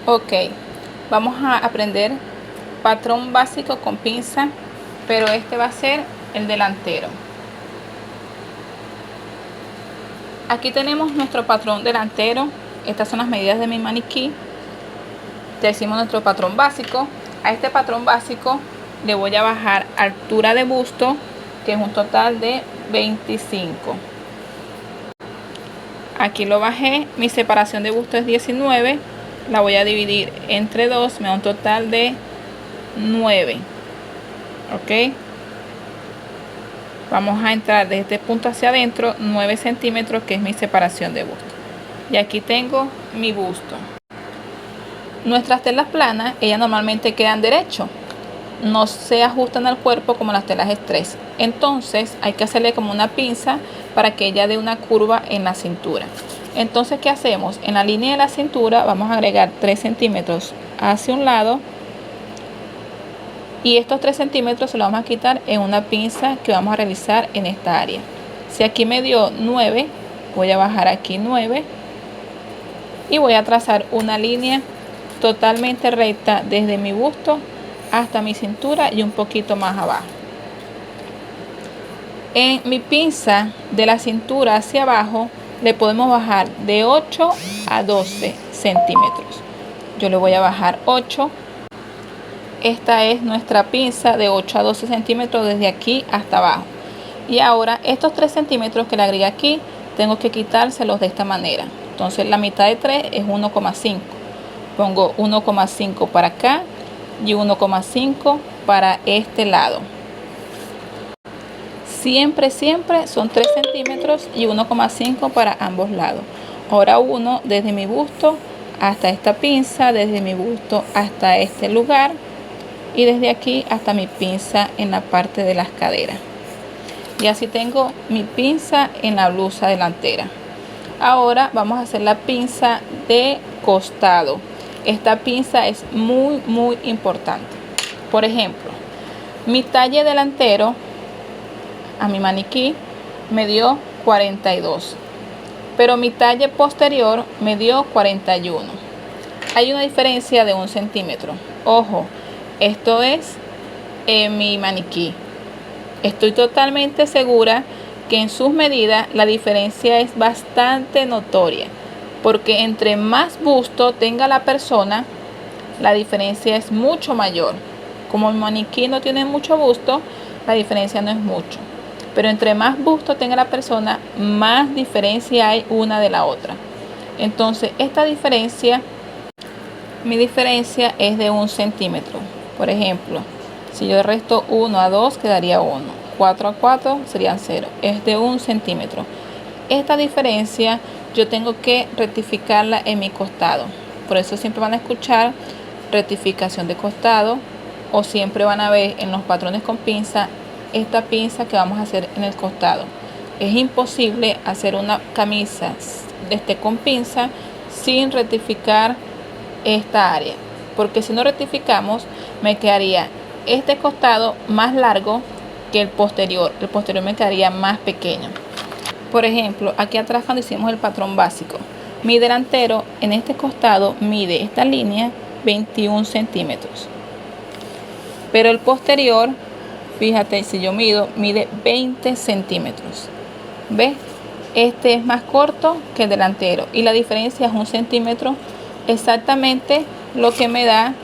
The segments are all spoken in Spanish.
Ok, vamos a aprender patrón básico con pinza, pero este va a ser el delantero. Aquí tenemos nuestro patrón delantero. Estas son las medidas de mi maniquí. Ya hicimos nuestro patrón básico. A este patrón básico le voy a bajar altura de busto, que es un total de 25. Aquí lo bajé. Mi separación de busto es 19. La voy a dividir entre 2, me da un total de 9. Ok, vamos a entrar desde este punto hacia adentro 9 centímetros, que es mi separación de busto. Y aquí tengo mi busto. Nuestras telas planas, ellas normalmente quedan derecho, no se ajustan al cuerpo como las telas estrés. Entonces hay que hacerle como una pinza para que ella dé una curva en la cintura. Entonces, ¿qué hacemos? En la línea de la cintura vamos a agregar 3 centímetros hacia un lado, y estos 3 centímetros se los vamos a quitar en una pinza que vamos a realizar en esta área. Si aquí me dio 9, voy a bajar aquí 9 y voy a trazar una línea totalmente recta desde mi busto hasta mi cintura y un poquito más abajo. En mi pinza de la cintura hacia abajo le podemos bajar de 8 a 12 centímetros. Yo le voy a bajar 8. Esta es nuestra pinza de 8 a 12 centímetros desde aquí hasta abajo. Y ahora estos 3 centímetros que le agregué aquí, tengo que quitárselos de esta manera. Entonces la mitad de 3 es 1,5. Pongo 1,5 para acá y 1,5 para este lado. Siempre son 3 centímetros y 1,5 para ambos lados. Ahora uno desde mi busto hasta esta pinza, desde mi busto hasta este lugar y desde aquí hasta mi pinza en la parte de las caderas. Y así tengo mi pinza en la blusa delantera. Ahora vamos a hacer la pinza de costado. Esta pinza es muy importante. Por ejemplo, mi talle delantero a mi maniquí me dio 42, pero mi talle posterior me dio 41. Hay una diferencia de 1 centímetro. Ojo, esto es mi maniquí. Estoy totalmente segura que en sus medidas la diferencia es bastante notoria, porque entre más busto tenga la persona, la diferencia es mucho mayor. Como mi maniquí no tiene mucho busto, la diferencia no es mucho, pero entre más busto tenga la persona, más diferencia hay una de la otra. Entonces esta diferencia, mi diferencia es de 1 centímetro. Por ejemplo, si yo resto 1 a 2 quedaría 1, 4 a 4 serían 0, es de 1 centímetro. Esta diferencia yo tengo que rectificarla en mi costado. Por eso siempre van a escuchar rectificación de costado, o siempre van a ver en los patrones con pinza esta pinza que vamos a hacer en el costado. Es imposible hacer una camisa con pinza sin rectificar esta área, porque si no rectificamos me quedaría este costado más largo que el posterior me quedaría más pequeño. Por ejemplo, aquí atrás cuando hicimos el patrón básico, mi delantero en este costado mide esta línea 21 centímetros, pero el posterior, fíjate, si yo mide 20 centímetros. ¿Ves? Este es más corto que el delantero y la diferencia es 1 centímetro, exactamente lo que me da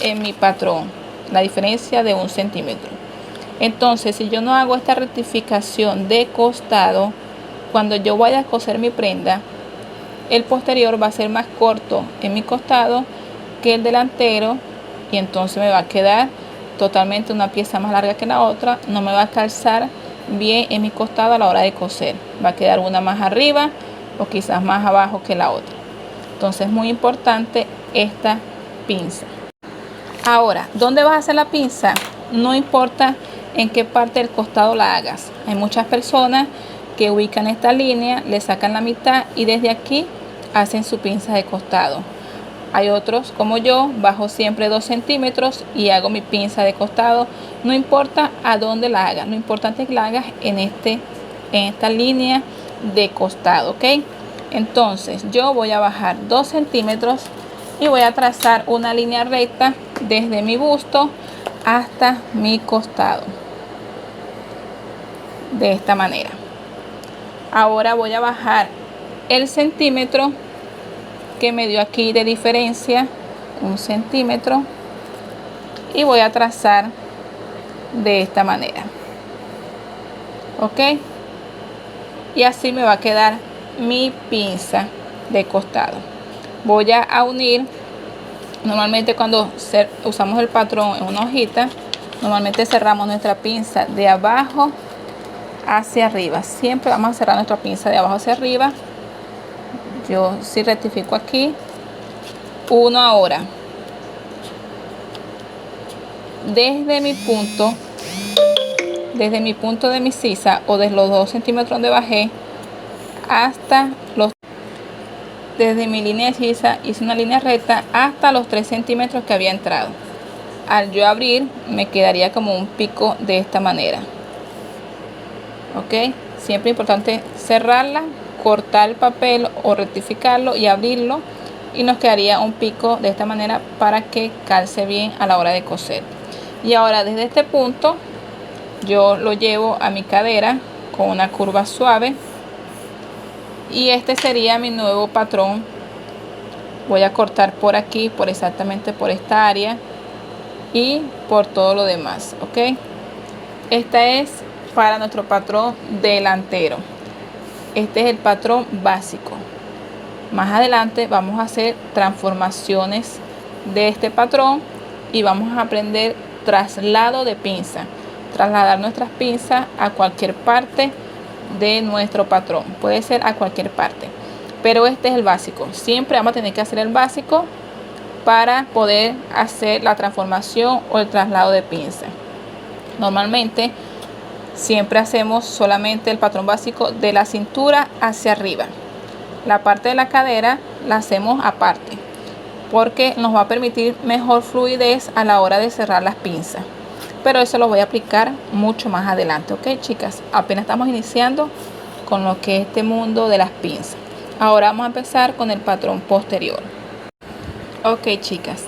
en mi patrón, la diferencia de 1 centímetro. Entonces, si yo no hago esta rectificación de costado, cuando yo vaya a coser mi prenda, el posterior va a ser más corto en mi costado que el delantero, y entonces me va a quedar totalmente una pieza más larga que la otra. No me va a calzar bien en mi costado a la hora de coser. Va a quedar una más arriba o quizás más abajo que la otra. Entonces es muy importante esta pinza. Ahora, ¿dónde vas a hacer la pinza? No importa en qué parte del costado la hagas. Hay muchas personas que ubican esta línea, le sacan la mitad y desde aquí hacen su pinza de costado. Hay otros como yo, bajo siempre 2 centímetros y hago mi pinza de costado. No importa a dónde la hagas, lo importante es que la hagas en esta línea de costado, ¿ok? Entonces yo voy a bajar 2 centímetros y voy a trazar una línea recta desde mi busto hasta mi costado, de esta manera. Ahora voy a bajar el centímetro que me dio aquí de diferencia, 1 centímetro, y voy a trazar de esta manera, ok, y así me va a quedar mi pinza de costado. Voy a unir. Normalmente cuando usamos el patrón en una hojita, normalmente cerramos nuestra pinza de abajo hacia arriba. Siempre vamos a cerrar nuestra pinza de abajo hacia arriba. Yo sí rectifico aquí. Uno ahora. Desde mi punto de mi sisa, o desde los 2 centímetros donde bajé, hasta desde mi línea de sisa hice una línea recta hasta los 3 centímetros que había entrado. Al yo abrir me quedaría como un pico de esta manera, ok. Siempre es importante cerrarla, cortar el papel o rectificarlo y abrirlo, y nos quedaría un pico de esta manera para que calce bien a la hora de coser. Y ahora desde este punto yo lo llevo a mi cadera con una curva suave, y este sería mi nuevo patrón. Voy a cortar por aquí, exactamente por esta área, y por todo lo demás, ok. Esta es para nuestro patrón delantero. Este es el patrón básico. Más adelante vamos a hacer transformaciones de este patrón y vamos a aprender traslado de pinza, trasladar nuestras pinzas a cualquier parte de nuestro patrón. Puede ser a cualquier parte, pero este es el básico. Siempre vamos a tener que hacer el básico para poder hacer la transformación o el traslado de pinza. Normalmente siempre hacemos solamente el patrón básico de la cintura hacia arriba. La parte de la cadera la hacemos aparte, porque nos va a permitir mejor fluidez a la hora de cerrar las pinzas. Pero eso lo voy a aplicar mucho más adelante, ok, chicas. Apenas estamos iniciando con lo que es este mundo de las pinzas. Ahora vamos a empezar con el patrón posterior. Ok, chicas,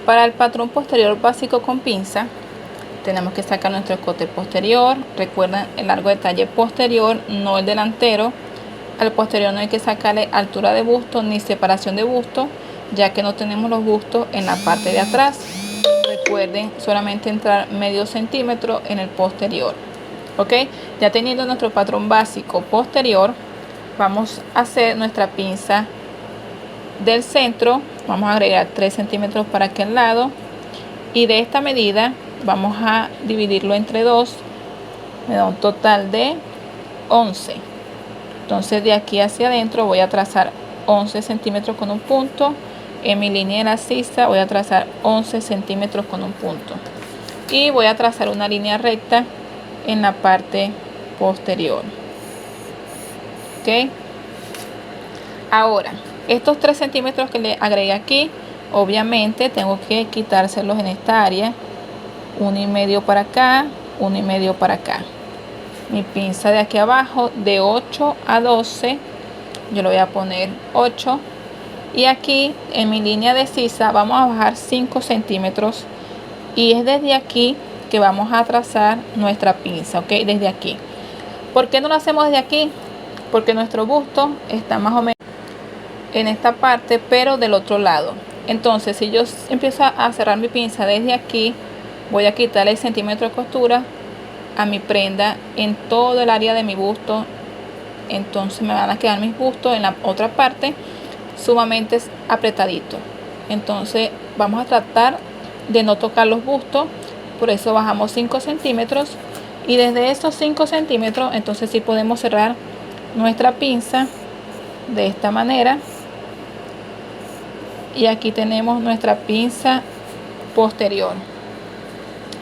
para el patrón posterior básico con pinza tenemos que sacar nuestro escote posterior. Recuerden el largo de talle posterior, no el delantero. Al posterior no hay que sacarle altura de busto ni separación de busto, ya que no tenemos los bustos en la parte de atrás. Recuerden solamente entrar medio centímetro en el posterior, ok. Ya teniendo nuestro patrón básico posterior, vamos a hacer nuestra pinza del centro. Vamos a agregar 3 centímetros para aquel lado, y de esta medida vamos a dividirlo entre 2, me da un total de 11. Entonces de aquí hacia adentro voy a trazar 11 centímetros con un punto. En mi línea de la sisa voy a trazar 11 centímetros con un punto, y voy a trazar una línea recta en la parte posterior, ok. Ahora estos 3 centímetros que le agregué aquí, obviamente tengo que quitárselos en esta área. 1,5 para acá, 1,5 para acá. Mi pinza de aquí abajo de 8 a 12, yo le voy a poner 8. Y aquí en mi línea de sisa vamos a bajar 5 centímetros, y es desde aquí que vamos a trazar nuestra pinza, ok. Desde aquí. ¿Por qué no lo hacemos desde aquí? Porque nuestro busto está más o menos en esta parte, pero del otro lado. Entonces si yo empiezo a cerrar mi pinza desde aquí, voy a quitarle el centímetro de costura a mi prenda en todo el área de mi busto. Entonces me van a quedar mis bustos en la otra parte sumamente apretadito. Entonces vamos a tratar de no tocar los bustos, por eso bajamos 5 centímetros, y desde esos 5 centímetros entonces sí podemos cerrar nuestra pinza de esta manera. Y aquí tenemos nuestra pinza posterior.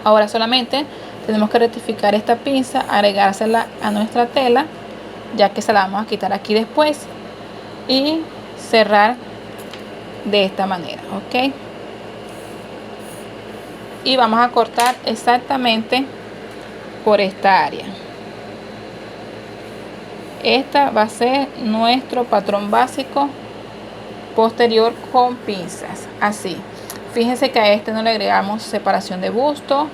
Ahora solamente tenemos que rectificar esta pinza, agregársela a nuestra tela, ya que se la vamos a quitar aquí después, y cerrar de esta manera, ok. Y vamos a cortar exactamente por esta área. Esta va a ser nuestro patrón básico posterior con pinzas, así. Fíjense que a este no le agregamos separación de busto,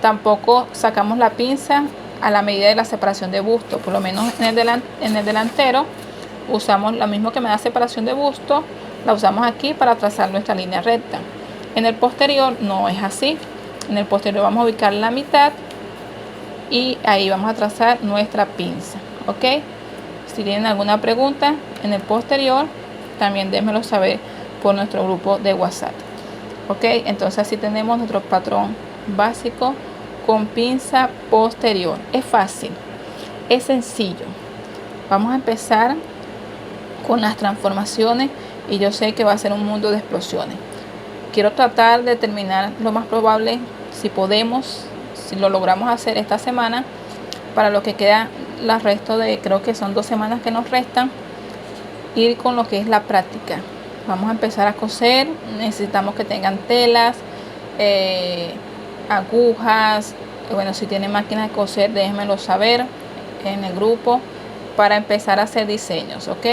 tampoco sacamos la pinza a la medida de la separación de busto. Por lo menos en el delantero usamos lo mismo que me da separación de busto, la usamos aquí para trazar nuestra línea recta. En el posterior no es así. En el posterior vamos a ubicar la mitad y ahí vamos a trazar nuestra pinza, ok. Si tienen alguna pregunta en el posterior, también déjenmelo saber por nuestro grupo de WhatsApp, ok. Entonces así tenemos nuestro patrón básico con pinza posterior. Es fácil, es sencillo. Vamos a empezar con las transformaciones y yo sé que va a ser un mundo de explosiones. Quiero tratar de terminar lo más probable, si podemos, si lo logramos hacer esta semana, para lo que queda el resto de, creo que son 2 semanas que nos restan, ir con lo que es la práctica. Vamos a empezar a coser. Necesitamos que tengan telas, agujas. Bueno, si tienen máquina de coser, déjenmelo saber en el grupo para empezar a hacer diseños, ok.